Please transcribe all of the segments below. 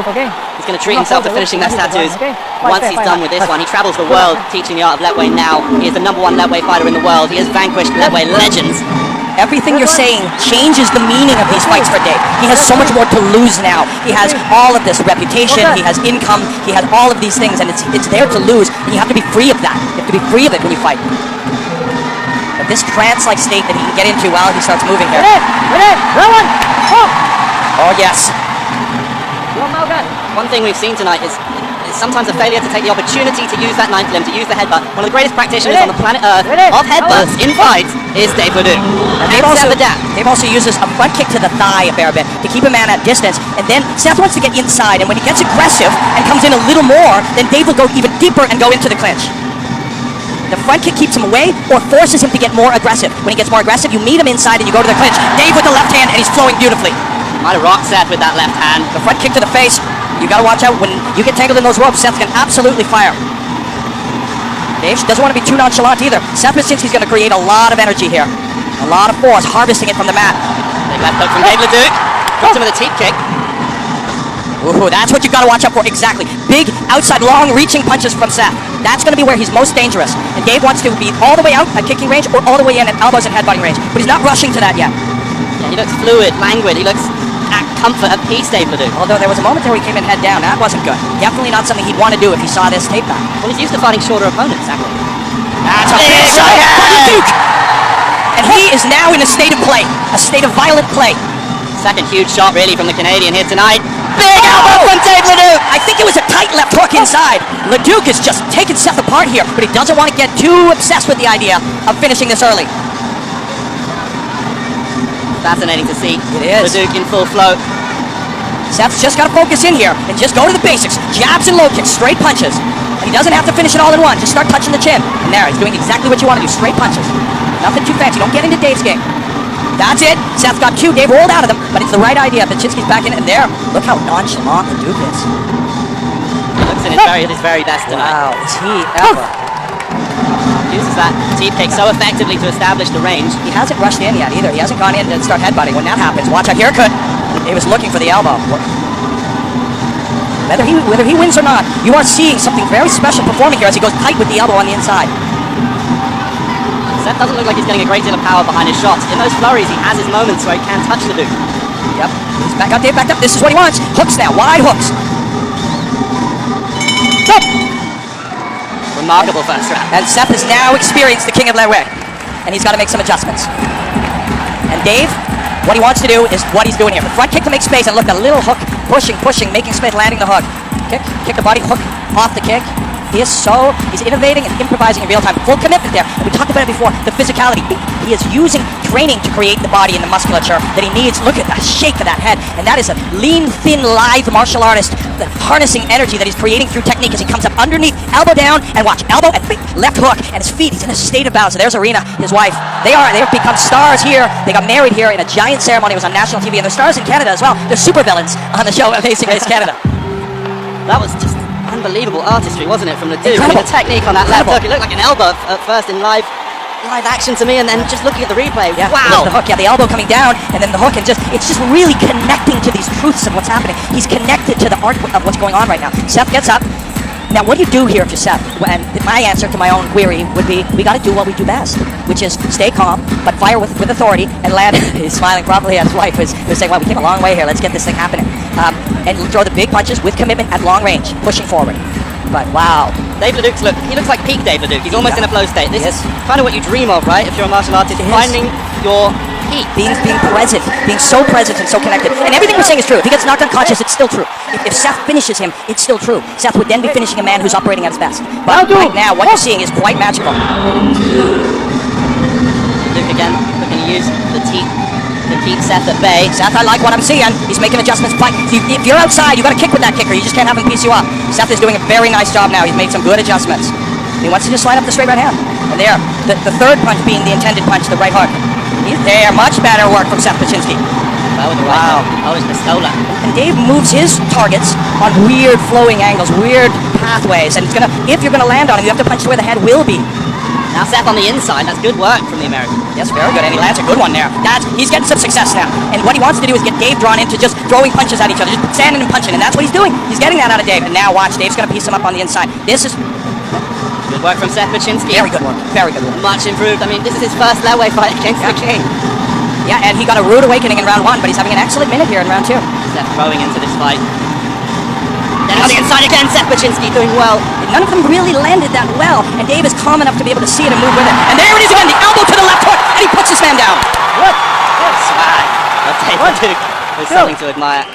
He's going to treat himself to finishing those tattoos. Once he's done with this one, he travels the world teaching the art of Letway now. He is the #1 Letway fighter in the world. He has vanquished Letway legends. Everything you're saying changes the meaning of these fights for Dave. He has so much more to lose now. He has all of this reputation, he has income, he has all of these things, and it's there to lose, and you have to be free of that. You have to be free of it when you fight. But this trance-like state that he can get into while he starts moving here. Oh, yes. One thing we've seen tonight is sometimes a failure to take the opportunity to use that 9th limb, to use the headbutt. One of the greatest practitioners on the planet Earth of headbutts in fights is Dave Leduc. Dave also uses a front kick to the thigh a fair bit to keep a man at distance, and then Seth wants to get inside, and when he gets aggressive and comes in a little more, then Dave will go even deeper and go into the clinch. The front kick keeps him away or forces him to get more aggressive. When he gets more aggressive, you meet him inside and you go to the clinch. Dave with the left hand, and he's flowing beautifully. Might have rocked Seth with that left hand. The front kick to the face. You gotta watch out. When you get tangled in those ropes, Seth can absolutely fire. Dave doesn't want to be too nonchalant either. Seth Paczynski's gonna create a lot of energy here. A lot of force, harvesting it from the mat. Big left hook from Dave Leduc. Dropped him with a teep kick. Ooh, that's what you gotta watch out for, exactly. Big, outside, long, reaching punches from Seth. That's gonna be where he's most dangerous. And Dave wants to be all the way out at kicking range or all the way in at elbows and headbutting range. But he's not rushing to that yet. Yeah, he looks fluid, languid. He looks at comfort, at peace, Dave Leduc. Although there was a moment there he came in head down. That wasn't good. Definitely not something he'd want to do if he saw this tape back. Well, he's used to fighting shorter opponents, exactly. That's a big shot from Leduc! And he is now in a state of play. A state of violent play. Second huge shot, really, from the Canadian here tonight. Big elbow from Dave Leduc! I think it was a tight left hook inside. Leduc is just taking Seth apart here, but he doesn't want to get too obsessed with the idea of finishing this early. Fascinating to see. It is. Leduc in full flow. Seth's just got to focus in here and just go to the basics. Jabs and low kicks, straight punches. And he doesn't have to finish it all in one. Just start touching the chin. And there, he's doing exactly what you want to do, straight punches. Nothing too fancy. Don't get into Dave's game. That's it. Seth got two. Dave rolled out of them, but it's the right idea. Paczynski's back in it, and there. Look how nonchalant Leduc is. He looks in his very best tonight. Wow, is he ever? Uses that teep kick so effectively to establish the range. He hasn't rushed in yet either. He hasn't gone in to start headbutting. When that happens, watch out. Here it could. He was looking for the elbow. Whether he wins or not, you are seeing something very special performing here as he goes tight with the elbow on the inside. Seth doesn't look like he's getting a great deal of power behind his shots. In those flurries, he has his moments where he can touch Leduc. Yep. He's back up, Dave, backed up. This is what he wants. Hooks now, wide hooks. Stop. Remarkable first round. And Seth has now experienced the King of Letway. And he's got to make some adjustments. And Dave, what he wants to do is what he's doing here. The front kick to make space, and look, a little hook, pushing, making space, landing the hook. Kick the body, hook off the kick. He's innovating and improvising in real time. Full commitment there. And we talked about it before, the physicality. He is using training to create the body and the musculature that he needs. Look at the shape of that head. And that is a lean, thin, lithe martial artist harnessing energy that he's creating through technique as he comes up underneath, elbow down, and watch, elbow and left hook, and his feet. He's in a state of balance. There's Arena, his wife. They've become stars here. They got married here in a giant ceremony. It was on national TV, and they're stars in Canada as well. They're super villains on the show Amazing Race Canada. That was just unbelievable artistry, wasn't it, from Leduc? I mean, the technique on that left hook, it looked like an elbow at first in live action to me, and then just looking at the replay, yeah, wow! The hook, yeah, the elbow coming down, and then the hook, and it's just really connecting to these truths of what's happening. He's connected to the art of what's going on right now. Seth gets up. Now, what do you do here if you're Seth? And my answer to my own query would be, we got to do what we do best, which is stay calm, but fire with authority, and land. He's smiling probably at his wife, who's saying, well, we came a long way here, let's get this thing happening. And throw the big punches with commitment at long range, pushing forward. But wow. Dave Leduc looks like peak Dave Leduc. He's almost in a flow state. This is kind of what you dream of, right? If you're a martial artist, finding your peak. Being present, being so present and so connected. And everything we're saying is true. If he gets knocked unconscious, it's still true. If Seth finishes him, it's still true. Seth would then be finishing a man who's operating at his best. But right now, what you're seeing is quite magical. Leduc again, looking to use the teeth to keep Seth at bay. Seth, I like what I'm seeing. He's making adjustments. If you're outside, you got to kick with that kicker. You just can't have him piece you up. Seth is doing a very nice job now. He's made some good adjustments. He wants to just line up the straight right hand. And there, the third punch being the intended punch, the right hook. There, much better work from Seth Paczynski. Wow. Oh, it's Pistola. And Dave moves his targets on weird flowing angles, weird pathways. And if you're going to land on him, you have to punch to where the head will be. Now Seth on the inside, that's good work from the American. Yes, very good, and he lands a good one there. He's getting some success now. And what he wants to do is get Dave drawn into just throwing punches at each other, just standing and punching, and that's what he's doing. He's getting that out of Dave. And now watch, Dave's going to piece him up on the inside. This is good work from Seth Baczynski. very good work, very good work. Much improved. I mean, this is his first lightweight fight against the King. Yeah, and he got a rude awakening in round 1, but he's having an excellent minute here in round 2. Seth throwing into this fight. Then on the inside again, Seth Baczynski doing well. None of them really landed that well, and Dave is calm enough to be able to see it and move with it. And there it is again, the elbow to the left hook, and he puts this man down. Swag of David Duke. There's something to admire.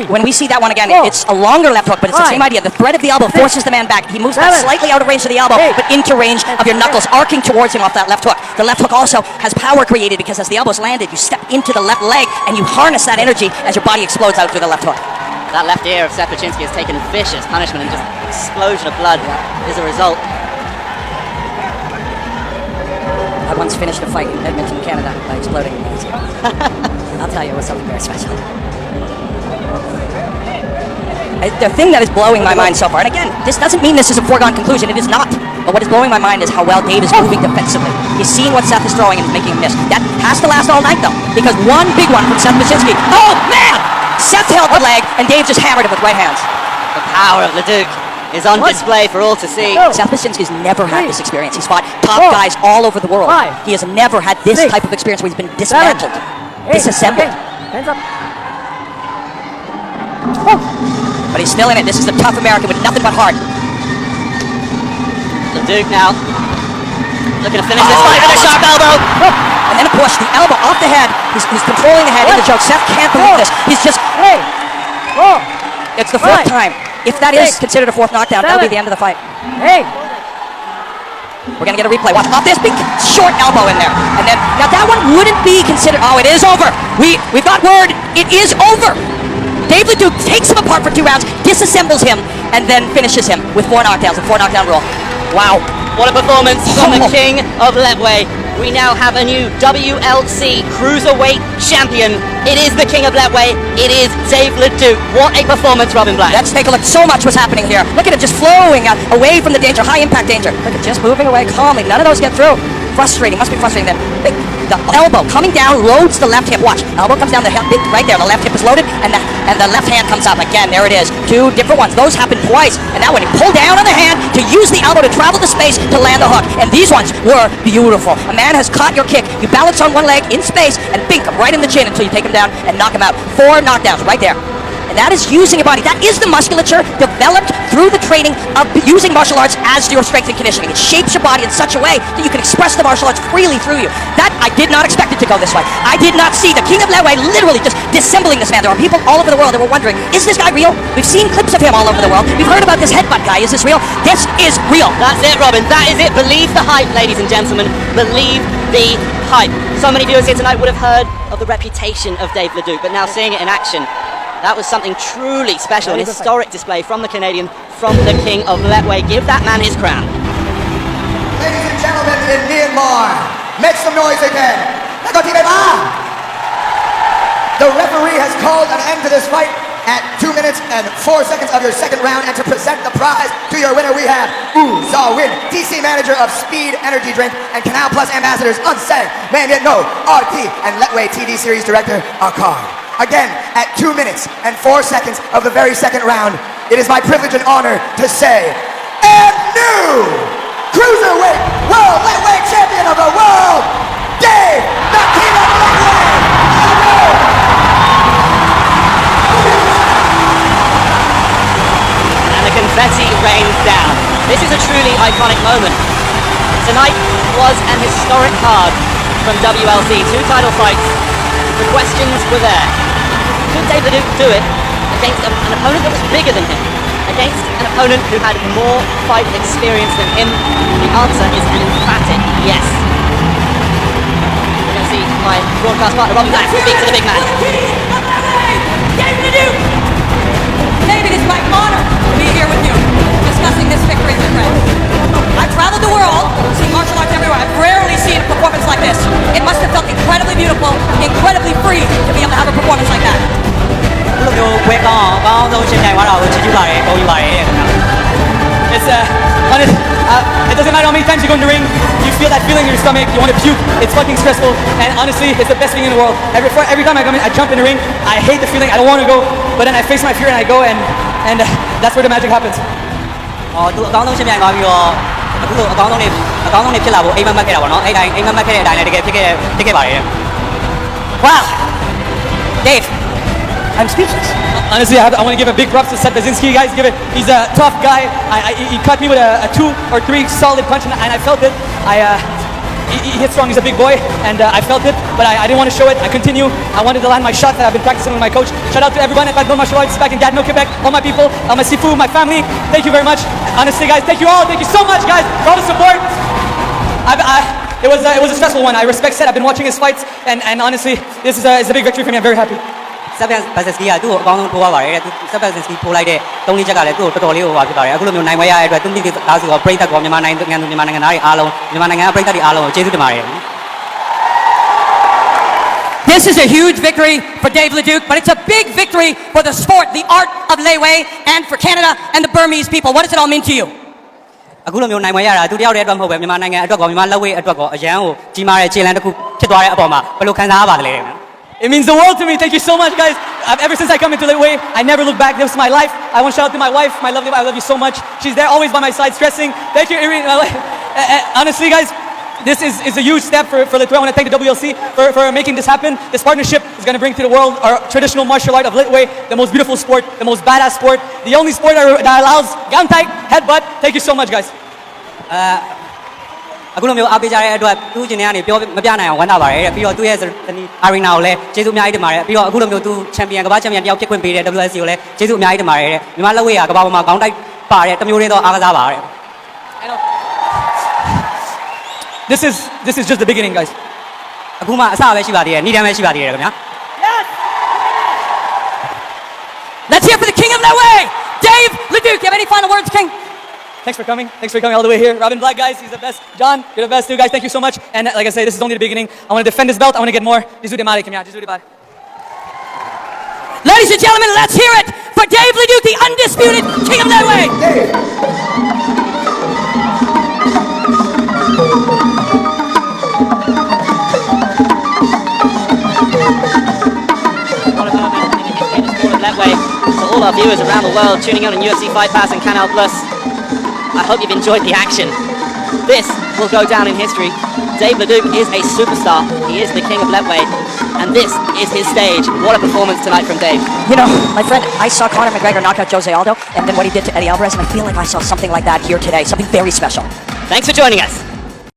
When we see that one again, it's a longer left hook, but it's the same idea. The thread of the elbow forces the man back. He moves back slightly out of range of the elbow, but into range of your knuckles, arcing towards him off that left hook. The left hook also has power created because as the elbow's landed, you step into the left leg, and you harness that energy as your body explodes out through the left hook. That left ear of Seth Baczynski has taken vicious punishment, and just explosion of blood is a result. I once finished a fight in Edmonton, Canada by exploding. I'll tell you, it was something very special. The thing that is blowing my mind so far, and again, this doesn't mean this is a foregone conclusion, it is not. But what is blowing my mind is how well Dave is moving defensively. He's seeing what Seth is throwing and is making him miss. That has to last all night though, because one big one from Seth Baczynski. Oh man! Seth held the leg, and Dave just hammered him with right hands. The power of Leduc is on display for all to see. Seth Baczynski's never had this experience. He's fought top guys all over the world. He has never had this type of experience where he's been dismantled, disassembled. Hands up. But he's still in it. This is the tough American with nothing but heart. Leduc now looking to finish this fight with a sharp elbow. And then a push, the elbow off the head. He's controlling the head in the choke. Seth can't believe this. He's just... It's the 4th time. If that is considered a 4th knockdown, that'll be the end of the fight. We're going to get a replay. Watch. Off this big short elbow in there. And then... Now that one wouldn't be considered... Oh, it is over. We've got word. It is over. Dave Leduc takes him apart for 2 rounds, disassembles him, and then finishes him with 4 knockdowns, a 4-knockdown rule. Wow. What a performance from the King of Letway. We now have a new WLC Cruiserweight Champion. It is the King of Letway. It is Dave Leduc. What a performance, Robin Black. Let's take a look. So much was happening here. Look at it just flowing away from the danger, high impact danger. Look at just moving away calmly. None of those get through. Frustrating. Must be frustrating then. The elbow coming down loads the left hip. Watch. Elbow comes down the hip right there. The left hip is loaded, and the left hand comes up. Again, there it is. 2 different ones. Those happen twice. And that one, you pull down on the hand to use the elbow to travel the space to land the hook. And these ones were beautiful. A man has caught your kick. You balance on one leg in space and bink him right in the chin until you take him down and knock him out. 4 knockdowns right there. And that is using your body. That is the musculature developed through the training of using martial arts as your strength and conditioning. It shapes your body in such a way that you can express the martial arts freely through you. That, I did not expect it to go this way. I did not see the King of Letway literally just disassembling this man. There are people all over the world that were wondering, is this guy real? We've seen clips of him all over the world. We've heard about this headbutt guy. Is this real? This is real. That's it, Robin. That is it. Believe the hype, ladies and gentlemen. Believe the hype. So many viewers here tonight would have heard of the reputation of Dave Leduc, but now seeing it in action, that was something truly special, an historic display from the Canadian, from the King of Letway. Give that man his crown. Ladies and gentlemen in Myanmar, make some noise again. The referee has called an end to this fight at 2 minutes and 4 seconds of your 2nd round, and to present the prize to your winner, we have Zawin, DC manager of Speed Energy Drink and Canal Plus ambassadors Unsang, Man Yet No, RT, and Letway TV series director Akar. Again, at 2 minutes and 4 seconds of the very 2nd round, it is my privilege and honor to say, and new Cruiserweight World Lightweight Champion of the World, Dave, the King of Lightweight! And the confetti rains down. This is a truly iconic moment. Tonight was an historic card from WLC. 2 title fights. The questions were there. Could Dave Leduc do it against an opponent that was bigger than him? Against an opponent who had more fight experience than him? The answer is an emphatic yes. We're going to see my broadcast partner Robin Black speak to the big man. Dave Leduc! Dave, it is my honor to be here with you, discussing this victory with friends. I've traveled the world, seen martial arts everywhere. I've rarely seen a performance like this. It must have felt incredibly beautiful, incredibly free to be able to have a performance like that. ဘယ်လိုမျိုးဝဲကောင်းအောင်အကောင်းဆုံးရှင်းပြသွားတာကိုချီးကျူးပါတယ်ဂုဏ်ယူပါတယ်ခင်ဗျာ It's it doesn't matter how many times you go in the ring, you feel that feeling in your stomach, you want to puke. It's fucking stressful, and honestly, it's the best thing in the world. Every time I come in, I jump in the ring, I hate the feeling, I don't want to go, but then I face my fear and I go, and that's where the magic happens. သူအကောင်းဆုံးရှင်းပြသွားပြီးတော့အခုလိုအကောင်းဆုံးနေဖြစ်လာဖို့အိမ်မက်မှတ်ခဲ့တာပေါ့နော်အဲ့တိုင်းအိမ်မက်မှတ်ခဲ့တဲ့အတိုင်းလည်းတကယ်ဖြစ်ခဲ့ပါတယ် Wow. Dave, I'm speechless. Honestly, I want to give a big props to Seth Baczynski, guys. He's a tough guy. He cut me with a 2 or 3 solid punch, and I felt it. He hit strong. He's a big boy, and I felt it. But I didn't want to show it. I continue. I wanted to land my shot that I've been practicing with my coach. Shout out to everyone at Bad Martial Arts back in Gatineau, Quebec. All my people, my Sifu, my family. Thank you very much. Honestly, guys, thank you all. Thank you so much, guys, for all the support. It was a stressful one. I respect Seth. I've been watching his fights, and honestly, this is a big victory for me. I'm very happy. ဆက်ပတ်စကီကသူ့ကိုအကောင်းဆုံးထိုးသွားပါတယ်တဲ့သူဆက်ပတ်စကီထိုးလိုက်တဲ့3လေးချက်ကလည်းသူ့ကိုတော်တော်လေးဟိုပါဖြစ်ပါတယ်အခုလိုမျိုးနိုင်ပွဲရတဲ့အတွက်သူမိသားစုကပရိသတ်ကမြန်မာနိုင်ငံသားတွေအားလုံးမြန်မာနိုင်ငံကပရိသတ်တွေအားလုံးကိုကျေးဇူးတင်ပါတယ် This is a huge victory for Dave Leduc, but it's a big victory for the sport, the art of Lei Wei, and for Canada and the Burmese people. What does it all mean to you? အခုလိုမျိုးနိုင်ပွဲရတာသူတယောက်တည်းအတွက်မဟုတ်ပဲမြန်မာနိုင်ငံအတွက်ကောမြန်မာလက်ဝဲအတွက်ကောအရန်ကိုကြီးမားတဲ့ခြေလှမ်းတစ်ခုဖြစ်သွားတဲ့အပေါ်မှာဘယ်လိုခံစားရပါသလဲ It means the world to me. Thank you so much, guys. Ever since I come into Lei Wei, I never look back. This is my life. I want to shout out to my wife, my lovely wife. I love you so much. She's there always by my side, stressing. Thank you, Irene. Honestly, guys, this is a huge step for Lei Wei. I want to thank the WLC for making this happen. This partnership is going to bring to the world our traditional martial art of Lei Wei, the most beautiful sport, the most badass sport, the only sport that allows gantai, headbutt. Thank you so much, guys. အခုလိုမျိုးအားပေးကြတဲ့အတွက်သူ့ကျင်နေကနေပြောမပြနိုင်အောင်ဝမ်းသာပါတယ်တဲ့ပြီးတော့သူ့ရဲ့အာရီနာကိုလည်းကျေးဇူးအများကြီးတင်ပါတယ်ပြီးတော့အခုလိုမျိုးသူချန်ပီယံကမ္ဘာချန်ပီယံတယောက်ဖြစ်ခွင့်ပေးတဲ့ WLC ကိုလည်းကျေးဇူးအများကြီးတင်ပါတယ်တဲ့မြန်မာလက်ဝဲကကမ္ဘာပေါ်မှာခေါင်းတိုက်ပါတဲ့တမျိုးလေးတော့အားကစားပါတဲ့ This is just the beginning, guys. အခုမှအစပဲရှိပါသေးတယ်ဏ္ဍာန်ပဲရှိပါသေးတယ်ခင်ဗျာ Yes. Let's hear for the King of Lei Wei, Dave Leduc. You have any final words, King? Thanks for coming. Thanks for coming all the way here. Robin Black, guys, he's the best. John, you're the best too, guys. Thank you so much. And like I say, this is only the beginning. I want to defend this belt. I want to get more. Ladies and gentlemen, let's hear it for Dave Leduc, the undisputed King of Lei Wei. For all our viewers around the world tuning in on UFC Fight Pass and Canal Plus, I hope you've enjoyed the action. This will go down in history. Dave Leduc is a superstar. He is the king of Lei Wei, and this is his stage. What a performance tonight from Dave. You know, my friend, I saw Conor McGregor knock out Jose Aldo, and then what he did to Eddie Alvarez, and I feel like I saw something like that here today, something very special. Thanks for joining us.